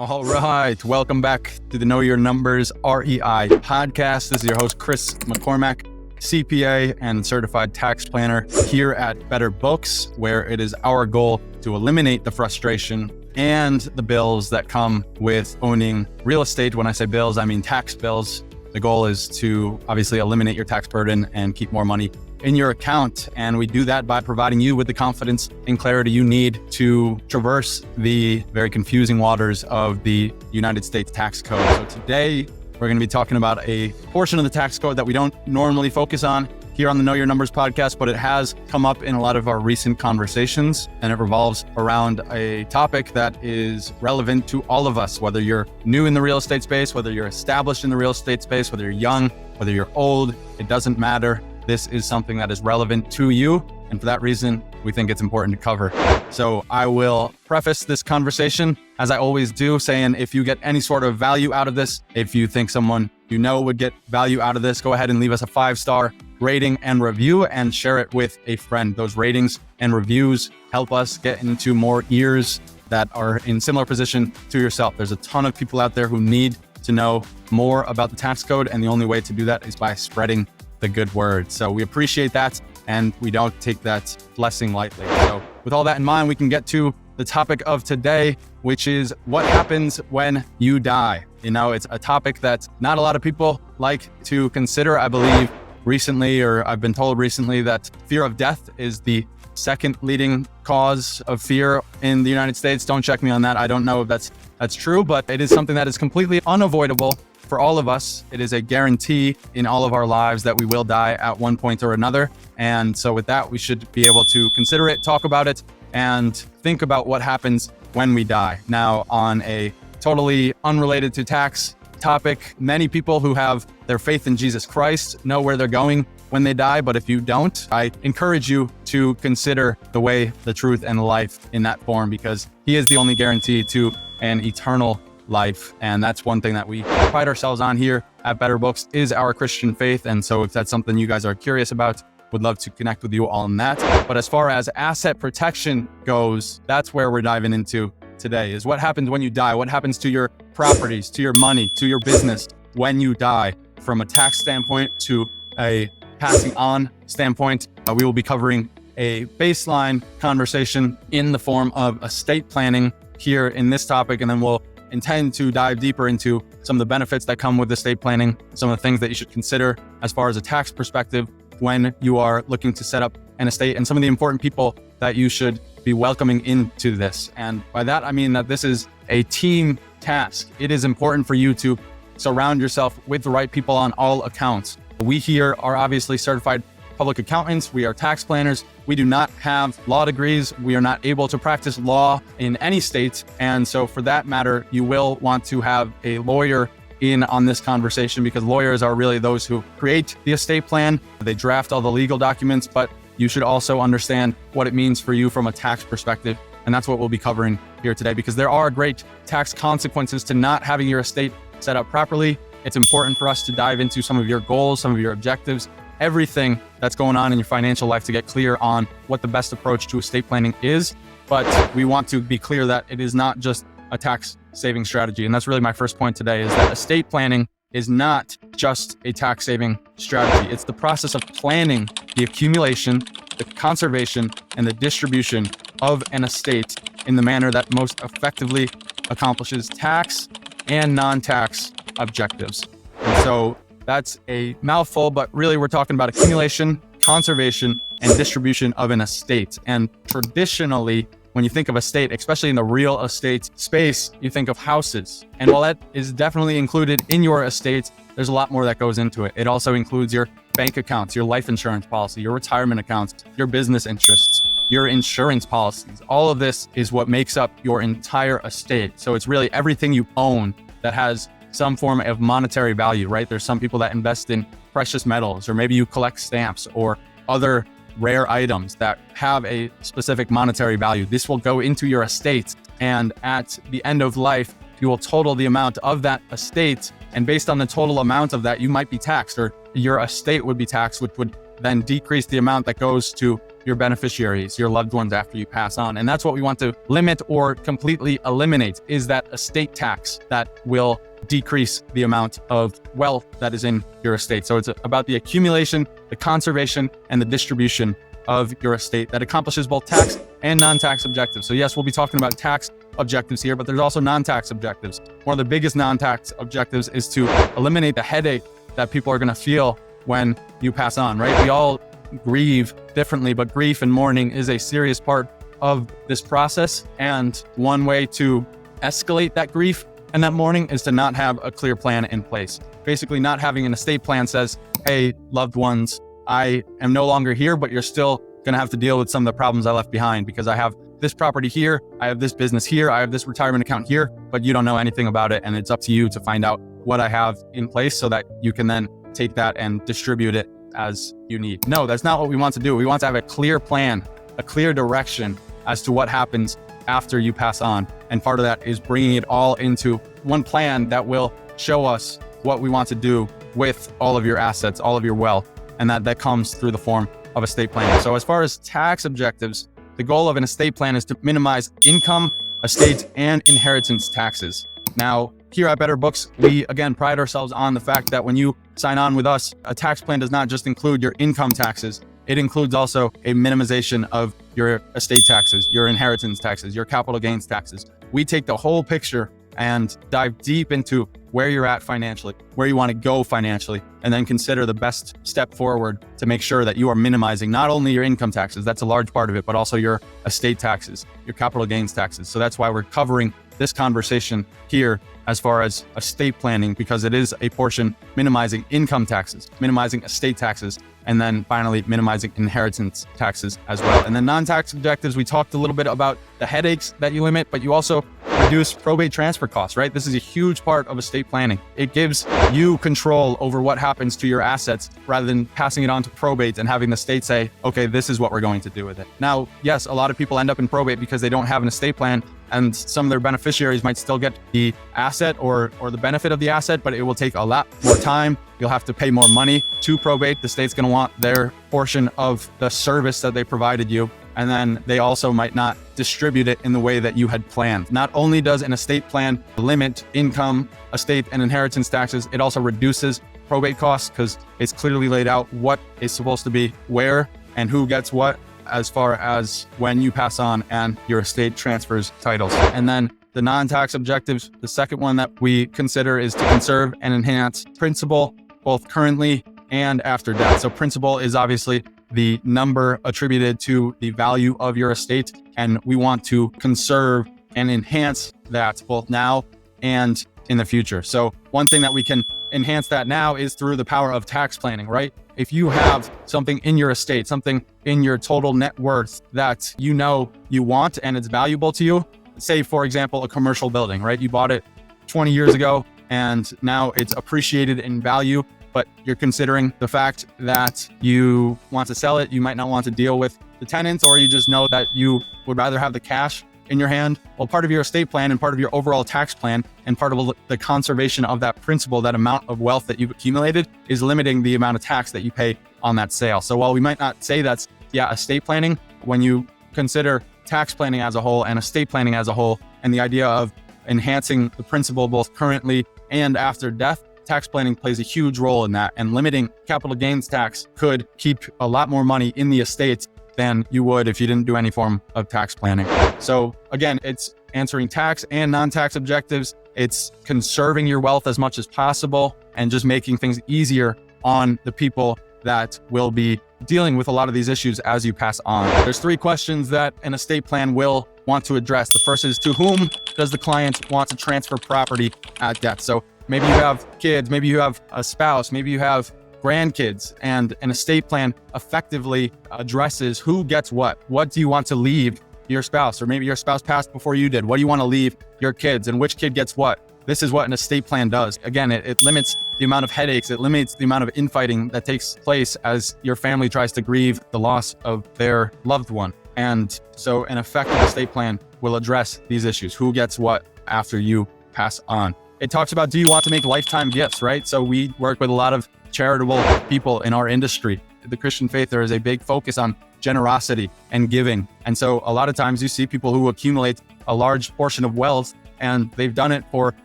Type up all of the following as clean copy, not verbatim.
All right. Welcome back to the Know Your Numbers REI podcast. This is your host, Chris McCormack, CPA and certified tax planner here at Better Books, where it is our goal to eliminate the frustration and the bills that come with owning real estate. When I say bills, I mean tax bills. The goal is to obviously eliminate your tax burden and keep more money in your account. And we do that by providing you with the confidence and clarity you need to traverse the very confusing waters of the United States tax code. So today, we're going to be talking about a portion of the tax code that we don't normally focus on here on the Know Your Numbers podcast, but it has come up in a lot of our recent conversations, and it revolves around a topic that is relevant to all of us, whether you're new in the real estate space, whether you're established in the real estate space, whether you're young, whether you're old, it doesn't matter. This is something that is relevant to you, and for that reason, we think it's important to cover. So I will preface this conversation, as I always do, saying if you get any sort of value out of this, if you think someone you know would get value out of this, go ahead and leave us a 5-star rating and review and share it with a friend. Those ratings and reviews help us get into more ears that are in similar position to yourself. There's a ton of people out there who need to know more about the tax code, and the only way to do that is by spreading the good word. So we appreciate that, and we don't take that blessing lightly. So with all that in mind, we can get to the topic of today, which is what happens when you die. You know, it's a topic that not a lot of people like to consider. I believe recently, or I've been told recently, that fear of death is the second leading cause of fear in the United States. Don't check me on that. I don't know if that's true, but it is something that is completely unavoidable for all of us. It is a guarantee in all of our lives that we will die at one point or another. And so with that, we should be able to consider it, talk about it, and think about what happens when we die. Now, on a totally unrelated to tax topic, many people who have their faith in Jesus Christ know where they're going when they die. But if you don't, I encourage you to consider the way, the truth, and the life in that form, because He is the only guarantee to an eternal life. And that's one thing that we pride ourselves on here at Better Books is our Christian faith. And so if that's something you guys are curious about, would love to connect with you all on that. But as far as asset protection goes, that's where we're diving into today, is what happens when you die. What happens to your properties, to your money, to your business when you die, from a tax standpoint to a passing on standpoint. We will be covering a baseline conversation in the form of estate planning here in this topic, and then we'll intend to dive deeper into some of the benefits that come with estate planning, some of the things that you should consider as far as a tax perspective when you are looking to set up an estate, and some of the important people that you should be welcoming into this. And by that, I mean that this is a team task. It is important for you to surround yourself with the right people on all accounts. We here are obviously certified public accountants. We are tax planners. We do not have law degrees. We are not able to practice law in any state. And so for that matter, you will want to have a lawyer in on this conversation, because lawyers are really those who create the estate plan. They draft all the legal documents, but you should also understand what it means for you from a tax perspective. And that's what we'll be covering here today, because there are great tax consequences to not having your estate set up properly. It's important for us to dive into some of your goals, some of your objectives, everything that's going on in your financial life, to get clear on what the best approach to estate planning is. But we want to be clear that it is not just a tax saving strategy. And that's really my first point today, is that estate planning is not just a tax saving strategy. It's the process of planning the accumulation, the conservation, and the distribution of an estate in the manner that most effectively accomplishes tax and non-tax objectives. And so that's a mouthful, but really we're talking about accumulation, conservation, and distribution of an estate. And traditionally, when you think of estate, especially in the real estate space, you think of houses. And while that is definitely included in your estate, there's a lot more that goes into it. It also includes your bank accounts, your life insurance policy, your retirement accounts, your business interests, your insurance policies. All of this is what makes up your entire estate. So it's really everything you own that has some form of monetary value, right? There's some people that invest in precious metals, or maybe you collect stamps or other rare items that have a specific monetary value. This will go into your estate, and at the end of life, you will total the amount of that estate, and based on the total amount of that, you might be taxed, or your estate would be taxed, which would then decrease the amount that goes to your beneficiaries, your loved ones after you pass on. And that's what we want to limit or completely eliminate, is that estate tax that will decrease the amount of wealth that is in your estate. So it's about the accumulation, the conservation, and the distribution of your estate that accomplishes both tax and non-tax objectives. So yes, we'll be talking about tax objectives here, but there's also non-tax objectives. One of the biggest non-tax objectives is to eliminate the headache that people are going to feel when you pass on, right? We all grieve differently, but grief and mourning is a serious part of this process. And one way to escalate that grief and that mourning is to not have a clear plan in place. Basically, not having an estate plan says, hey, loved ones, I am no longer here, but you're still going to have to deal with some of the problems I left behind because I have this property here, I have this business here, I have this retirement account here, but you don't know anything about it. And it's up to you to find out what I have in place so that you can then take that and distribute it as you need. No, that's not what we want to do. We want to have a clear plan, a clear direction as to what happens after you pass on. And part of that is bringing it all into one plan that will show us what we want to do with all of your assets, all of your wealth. And that comes through the form of estate planning. So as far as tax objectives, the goal of an estate plan is to minimize income, estate, and inheritance taxes. Now, here at Better Books, we again pride ourselves on the fact that when you sign on with us, a tax plan does not just include your income taxes. It includes also a minimization of your estate taxes, your inheritance taxes, your capital gains taxes. We take the whole picture and dive deep into where you're at financially, where you want to go financially, and then consider the best step forward to make sure that you are minimizing not only your income taxes, that's a large part of it, but also your estate taxes, your capital gains taxes. So that's why we're covering this conversation here as far as estate planning, because it is a portion minimizing income taxes, minimizing estate taxes, and then finally minimizing inheritance taxes as well. And then non-tax objectives, we talked a little bit about the headaches that you limit, but you also reduce probate transfer costs, right? This is a huge part of estate planning. It gives you control over what happens to your assets rather than passing it on to probate and having the state say, okay, this is what we're going to do with it. Now, yes, a lot of people end up in probate because they don't have an estate plan, and some of their beneficiaries might still get the asset or the benefit of the asset, but it will take a lot more time. You'll have to pay more money to probate. The state's going to want their portion of the service that they provided you. And then they also might not distribute it in the way that you had planned. Not only does an estate plan limit income, estate, and inheritance taxes, it also reduces probate costs because it's clearly laid out what is supposed to be where and who gets what as far as when you pass on and your estate transfers titles. And then the non-tax objectives, the second one that we consider is to conserve and enhance principal, both currently and after death. So principal is obviously the number attributed to the value of your estate, and we want to conserve and enhance that both now and in the future. So one thing that we can enhance that now is through the power of tax planning, right? If you have something in your estate, something in your total net worth that you know you want and it's valuable to you, say for example, a commercial building, right? You bought it 20 years ago and now it's appreciated in value, but you're considering the fact that you want to sell it, you might not want to deal with the tenants, or you just know that you would rather have the cash in your hand. Well, part of your estate plan and part of your overall tax plan and part of the conservation of that principal, that amount of wealth that you've accumulated, is limiting the amount of tax that you pay on that sale. So while we might not say that's, estate planning, when you consider tax planning as a whole and estate planning as a whole, and the idea of enhancing the principal both currently and after death, tax planning plays a huge role in that. And limiting capital gains tax could keep a lot more money in the estate than you would if you didn't do any form of tax planning. So again, it's answering tax and non-tax objectives. It's conserving your wealth as much as possible and just making things easier on the people that will be dealing with a lot of these issues as you pass on. There's 3 questions that an estate plan will want to address. The first is, to whom does the client want to transfer property at death? So maybe you have kids, maybe you have a spouse, maybe you have grandkids, and an estate plan effectively addresses who gets what. What do you want to leave your spouse? Or maybe your spouse passed before you did. What do you want to leave your kids, and which kid gets what? This is what an estate plan does. Again, it limits the amount of headaches. It limits the amount of infighting that takes place as your family tries to grieve the loss of their loved one. And so an effective estate plan will address these issues. Who gets what after you pass on? It talks about, do you want to make lifetime gifts, right? So we work with a lot of charitable people in our industry. The Christian faith, there is a big focus on generosity and giving. And so a lot of times you see people who accumulate a large portion of wealth, and they've done it for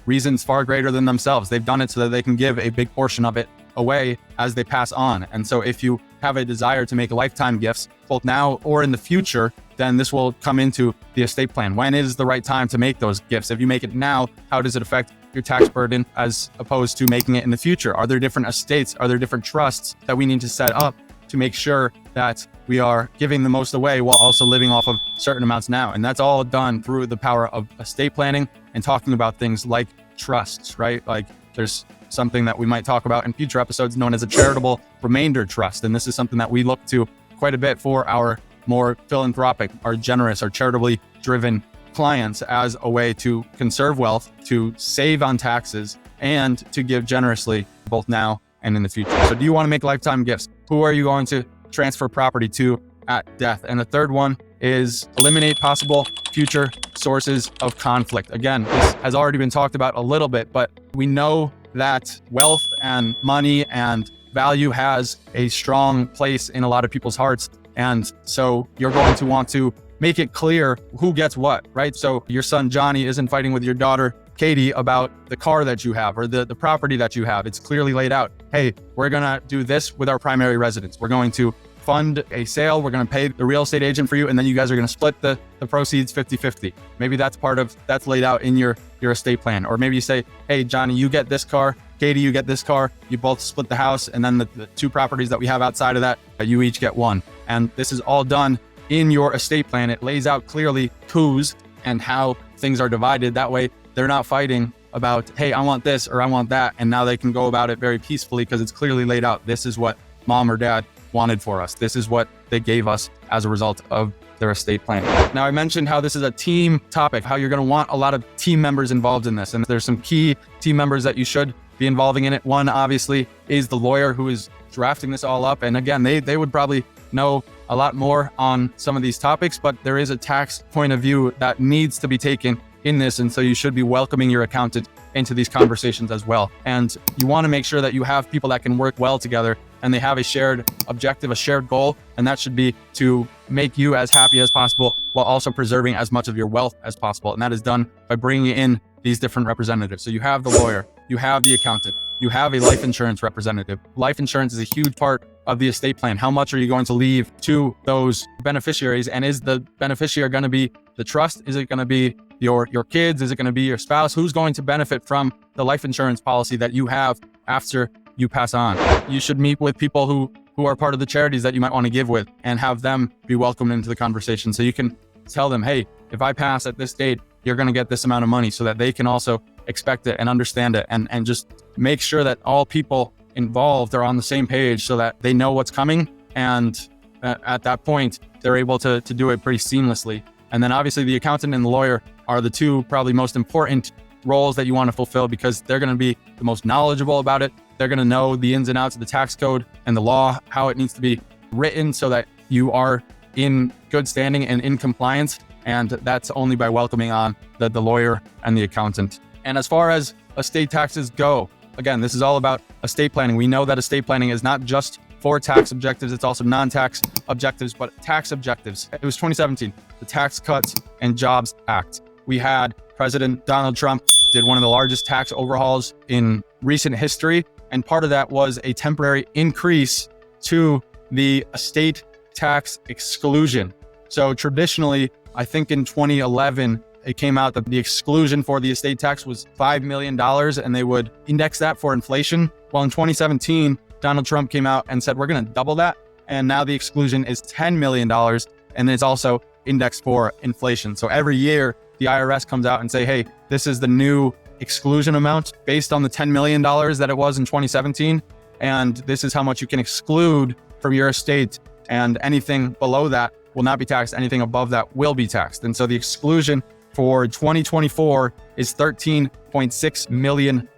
reasons far greater than themselves. They've done it so that they can give a big portion of it away as they pass on. And so if you have a desire to make lifetime gifts, both now or in the future, then this will come into the estate plan. When is the right time to make those gifts? If you make it now, how does it affect your tax burden as opposed to making it in the future? Are there different estates? Are there different trusts that we need to set up to make sure that we are giving the most away while also living off of certain amounts now? And that's all done through the power of estate planning and talking about things like trusts, right? Like there's something that we might talk about in future episodes known as a charitable remainder trust. And this is something that we look to quite a bit for our more philanthropic, our generous, our charitably driven clients as a way to conserve wealth, to save on taxes, and to give generously both now and in the future. So do you want to make lifetime gifts? Who are you going to transfer property to at death? And the third one is eliminate possible future sources of conflict. Again, this has already been talked about a little bit, but we know that wealth and money and value has a strong place in a lot of people's hearts. And so you're going to want to make it clear who gets what, right? So your son, Johnny, isn't fighting with your daughter, Katie, about the car that you have or the property that you have. It's clearly laid out. Hey, we're going to do this with our primary residence. We're going to fund a sale. We're going to pay the real estate agent for you. And then you guys are going to split the proceeds 50-50. Maybe that's laid out in your estate plan. Or maybe you say, hey, Johnny, you get this car. Katie, you get this car. You both split the house. And then the two properties that we have outside of that, you each get one. And this is all done in your estate plan. It lays out clearly whose and how things are divided. That way they're not fighting about, hey, I want this or I want that. And now they can go about it very peacefully because it's clearly laid out. This is what mom or dad wanted for us. This is what they gave us as a result of their estate planning. Now, I mentioned how this is a team topic, how you're going to want a lot of team members involved in this. And there's some key team members that you should be involving in it. One, obviously, is the lawyer who is drafting this all up. And again, they would probably know a lot more on some of these topics, but there is a tax point of view that needs to be taken in this. And so you should be welcoming your accountant into these conversations as well. And you want to make sure that you have people that can work well together and they have a shared objective, a shared goal. And that should be to make you as happy as possible while also preserving as much of your wealth as possible. And that is done by bringing in these different representatives. So you have the lawyer, you have the accountant, you have a life insurance representative. Life insurance is a huge part of the estate plan. How much are you going to leave to those beneficiaries? And is the beneficiary going to be the trust? Is it going to be your kids? Is it going to be your spouse? Who's going to benefit from the life insurance policy that you have after you pass on? You should meet with people who are part of the charities that you might want to give with and have them be welcomed into the conversation. So you can tell them, hey, if I pass at this date, you're going to get this amount of money, so that they can also expect it and understand it, and just make sure that all people involved are on the same page so that they know what's coming. And at that point, they're able to do it pretty seamlessly. And then obviously the accountant and the lawyer are the two probably most important roles that you want to fulfill, because they're going to be the most knowledgeable about it. They're going to know the ins and outs of the tax code and the law, how it needs to be written so that you are in good standing and in compliance. And that's only by welcoming on the lawyer and the accountant. And as far as estate taxes go, again, this is all about estate planning. We know that estate planning is not just for tax objectives, it's also non-tax objectives, but tax objectives. It was 2017, the Tax Cuts and Jobs Act. We had President Donald Trump did one of the largest tax overhauls in recent history. And part of that was a temporary increase to the estate tax exclusion. So traditionally, I think in 2011, it came out that the exclusion for the estate tax was $5 million and they would index that for inflation. Well, in 2017, Donald Trump came out and said, we're going to double that. And now the exclusion is $10 million and it's also indexed for inflation. So every year the IRS comes out and say, hey, this is the new exclusion amount based on the $10 million that it was in 2017. And this is how much you can exclude from your estate. And anything below that will not be taxed. Anything above that will be taxed. And so the exclusion for 2024 is $13.6 million.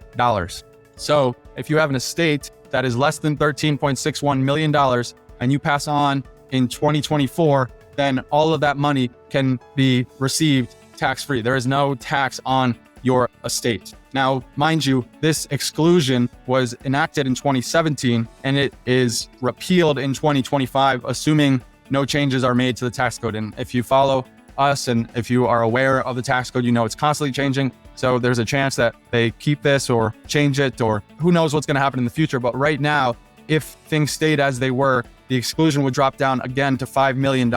So if you have an estate that is less than $13.61 million and you pass on in 2024, then all of that money can be received tax-free. There is no tax on your estate. Now, mind you, this exclusion was enacted in 2017 and it is repealed in 2025, assuming no changes are made to the tax code. And if you follow us and if you are aware of the tax code, you know it's constantly changing. So there's a chance that they keep this or change it, or who knows what's going to happen in the future. But right now, if things stayed as they were, the exclusion would drop down again to $5 million,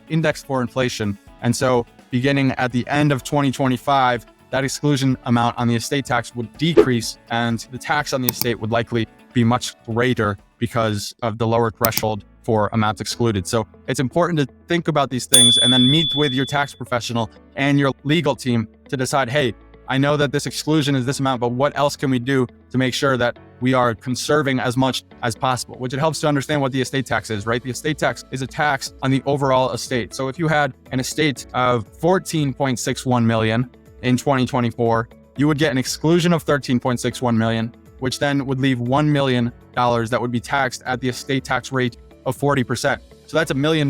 indexed for inflation. And so beginning at the end of 2025, that exclusion amount on the estate tax would decrease, and the tax on the estate would likely be much greater because of the lower threshold for amounts excluded. So it's important to think about these things and then meet with your tax professional and your legal team to decide, hey, I know that this exclusion is this amount, but what else can we do to make sure that we are conserving as much as possible? Which it helps to understand what the estate tax is, right? The estate tax is a tax on the overall estate. So if you had an estate of 14.61 million in 2024, you would get an exclusion of 13.61 million, which then would leave $1 million that would be taxed at the estate tax rate of 40%. So that's $1 million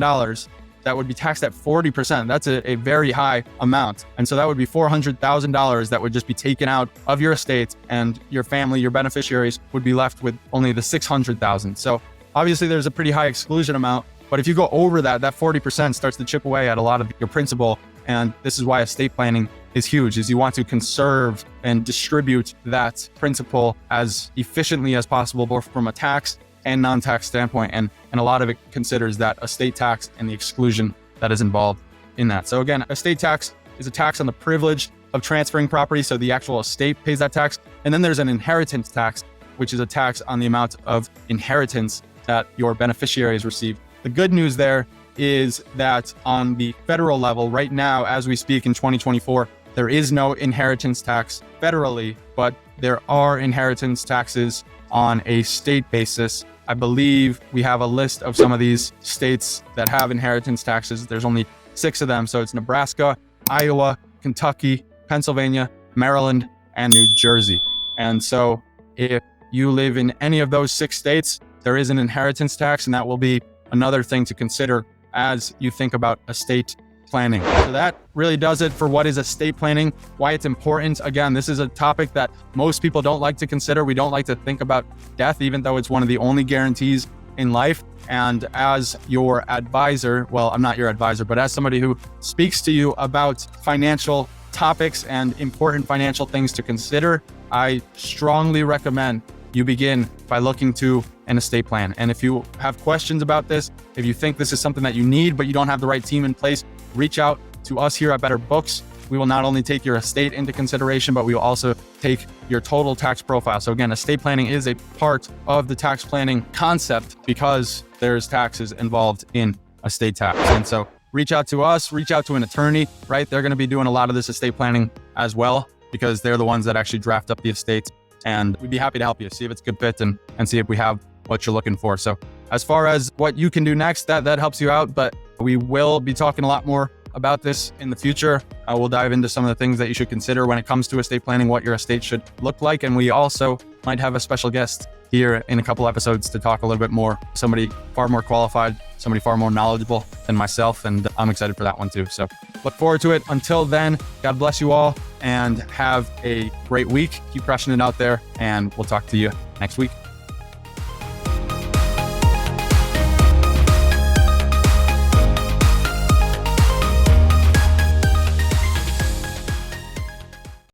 that would be taxed at 40%. That's a very high amount. And so that would be $400,000 that would just be taken out of your estate, and your family, your beneficiaries would be left with only the $600,000. So obviously there's a pretty high exclusion amount, but if you go over that 40% starts to chip away at a lot of your principal. And this is why estate planning is huge, is you want to conserve and distribute that principal as efficiently as possible, both from a tax and non-tax standpoint. And a lot of it considers that estate tax and the exclusion that is involved in that. So again, estate tax is a tax on the privilege of transferring property. So the actual estate pays that tax. And then there's an inheritance tax, which is a tax on the amount of inheritance that your beneficiaries receive. The good news there is that on the federal level right now, as we speak in 2024, there is no inheritance tax federally, but there are inheritance taxes on a state basis. I believe we have a list of some of these states that have inheritance taxes. There's only 6 of them. So it's Nebraska, Iowa, Kentucky, Pennsylvania, Maryland, and New Jersey. And so if you live in any of those 6 states, there is an inheritance tax, and that will be another thing to consider as you think about estate planning. So that really does it for what is estate planning, why it's important. Again, this is a topic that most people don't like to consider. We don't like to think about death, even though it's one of the only guarantees in life. And as your advisor, well, I'm not your advisor, but as somebody who speaks to you about financial topics and important financial things to consider, I strongly recommend you begin by looking to an estate plan. And if you have questions about this, if you think this is something that you need, but you don't have the right team in place, reach out to us here at Better Books. We will not only take your estate into consideration, but we will also take your total tax profile. So again, estate planning is a part of the tax planning concept because there's taxes involved in estate tax. And so reach out to us, reach out to an attorney, right? They're going to be doing a lot of this estate planning as well, because they're the ones that actually draft up the estate. And we'd be happy to help you, see if it's a good fit and see if we have what you're looking for. So as far as what you can do next, that helps you out, but we will be talking a lot more about this in the future. We'll dive into some of the things that you should consider when it comes to estate planning, what your estate should look like. And we also might have a special guest here in a couple episodes to talk a little bit more. Somebody far more qualified, somebody far more knowledgeable than myself. And I'm excited for that one too. So look forward to it. Until then, God bless you all and have a great week. Keep crushing it out there, and we'll talk to you next week.